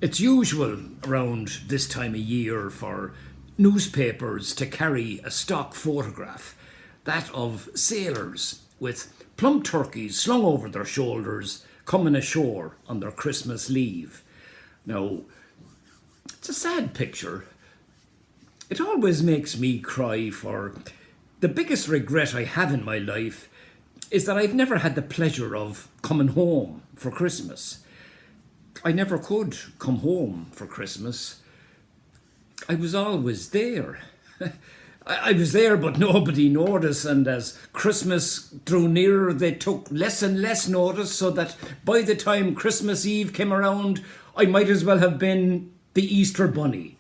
It's usual around this time of year for newspapers to carry a stock photograph, that of sailors with plump turkeys slung over their shoulders coming ashore on their Christmas leave. Now, it's a sad picture. It always makes me cry, for the biggest regret I have in my life is that I've never had the pleasure of coming home for Christmas. I never could come home for Christmas. I was always there. I was there, but nobody noticed, and as Christmas drew nearer, they took less and less notice, so that by the time Christmas Eve came around, I might as well have been the Easter Bunny.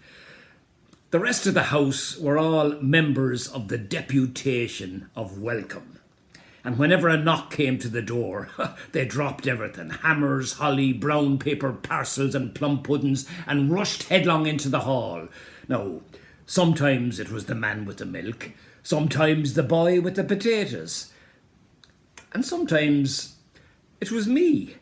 The rest of the house were all members of the deputation of welcome. And whenever a knock came to the door, they dropped everything, hammers, holly, brown paper parcels and plum puddings, and rushed headlong into the hall. Now, sometimes it was the man with the milk, sometimes the boy with the potatoes, and sometimes it was me.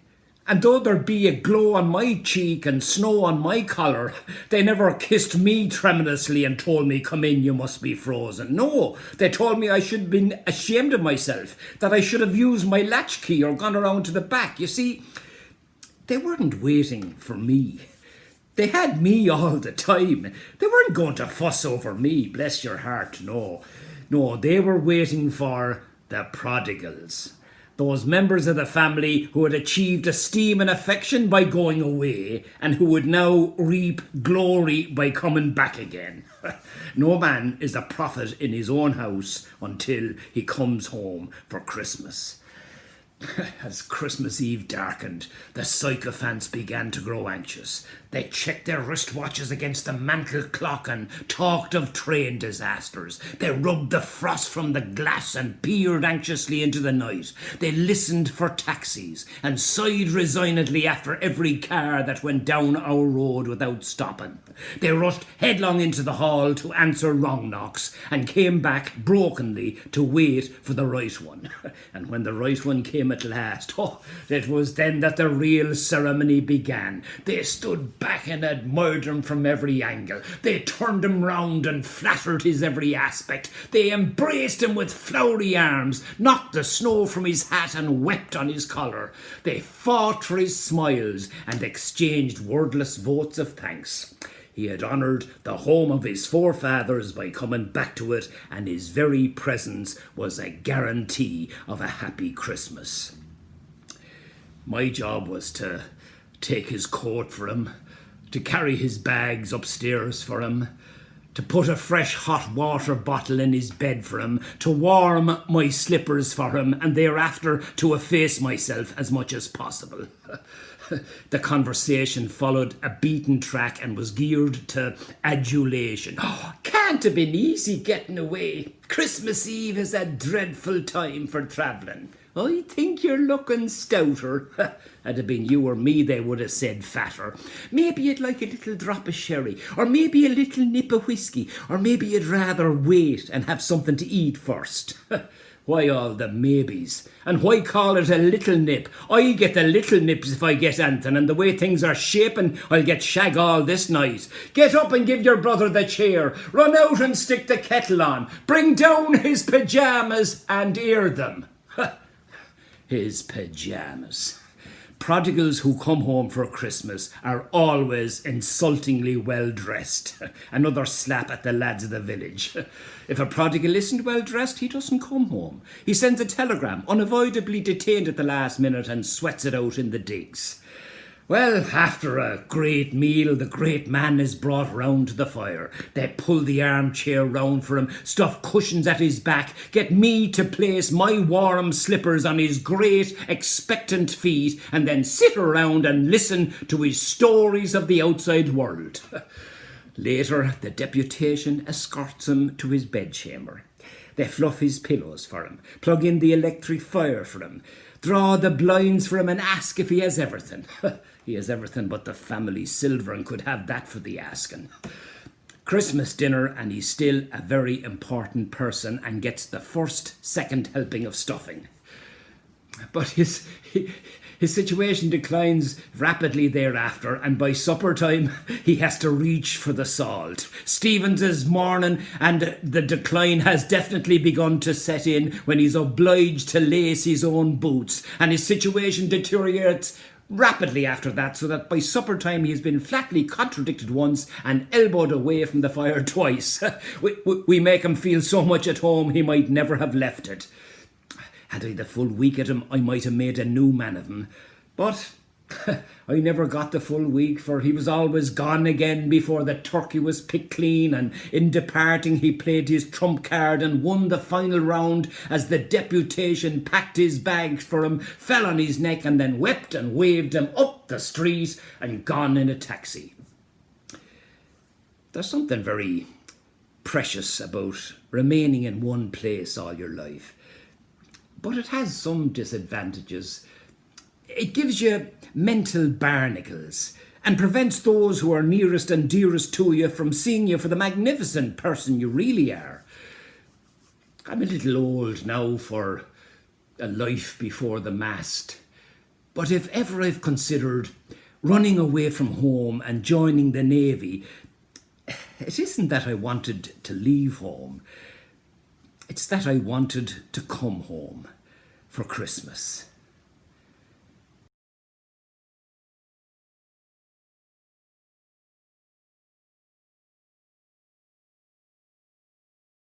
And though there be a glow on my cheek and snow on my collar, they never kissed me tremulously and told me, "Come in, you must be frozen." No, they told me I should have been ashamed of myself, that I should have used my latchkey or gone around to the back. You see, they weren't waiting for me. They had me all the time. They weren't going to fuss over me, bless your heart, no. No, they were waiting for the prodigals. Those members of the family who had achieved esteem and affection by going away and who would now reap glory by coming back again. No man is a prophet in his own house until he comes home for Christmas. As Christmas Eve darkened, the sycophants began to grow anxious. They checked their wristwatches against the mantel clock and talked of train disasters. They rubbed the frost from the glass and peered anxiously into the night. They listened for taxis and sighed resignedly after every car that went down our road without stopping. They rushed headlong into the hall to answer wrong knocks and came back brokenly to wait for the right one. And when the right one came at last, it was then that the real ceremony began. They stood back and admired him from every angle. They turned him round and flattered his every aspect. They embraced him with flowery arms, knocked the snow from his hat and wept on his collar. They fought for his smiles and exchanged wordless votes of thanks. He had honoured the home of his forefathers by coming back to it, and his very presence was a guarantee of a happy Christmas. My job was to take his coat for him, to carry his bags upstairs for him, to put a fresh hot water bottle in his bed for him, to warm my slippers for him, and thereafter to efface myself as much as possible. The conversation followed a beaten track and was geared to adulation. "Oh, can't have been easy getting away. Christmas Eve is a dreadful time for travelling. I think you're looking stouter." Had it been you or me, they would have said fatter. "Maybe you'd like a little drop of sherry, or maybe a little nip of whiskey, or maybe you'd rather wait and have something to eat first." Why all the maybes? And why call it a little nip? I get the little nips if I get anything, and the way things are shaping, I'll get shag all this night. Get up and give your brother the chair. Run out and stick the kettle on. Bring down his pyjamas and air them. His pyjamas. Prodigals who come home for Christmas are always insultingly well dressed. Another slap at the lads of the village. If a prodigal isn't well dressed, he doesn't come home. He sends a telegram, unavoidably detained at the last minute, and sweats it out in the digs. Well, after a great meal, the great man is brought round to the fire. They pull the armchair round for him, stuff cushions at his back, get me to place my warm slippers on his great, expectant feet, and then sit around and listen to his stories of the outside world. Later, the deputation escorts him to his bedchamber. They fluff his pillows for him, plug in the electric fire for him, draw the blinds for him, and ask if he has everything. He has everything but the family silver and could have that for the asking. Christmas dinner, and he's still a very important person and gets the second helping of stuffing. But his His situation declines rapidly thereafter, and by supper time, he has to reach for the salt. Stevens is mourning, and the decline has definitely begun to set in when he's obliged to lace his own boots, and his situation deteriorates rapidly after that, so that by supper time he has been flatly contradicted once and elbowed away from the fire twice. we make him feel so much at home he might never have left it. Had I the full week at him, I might have made a new man of him. But I never got the full week, for he was always gone again before the turkey was picked clean, and in departing he played his trump card and won the final round as the deputation packed his bags for him, fell on his neck, and then wept and waved him up the street and gone in a taxi. There's something very precious about remaining in one place all your life. But it has some disadvantages. It gives you mental barnacles and prevents those who are nearest and dearest to you from seeing you for the magnificent person you really are. I'm a little old now for a life before the mast, but if ever I've considered running away from home and joining the Navy, it isn't that I wanted to leave home. It's that I wanted to come home for Christmas.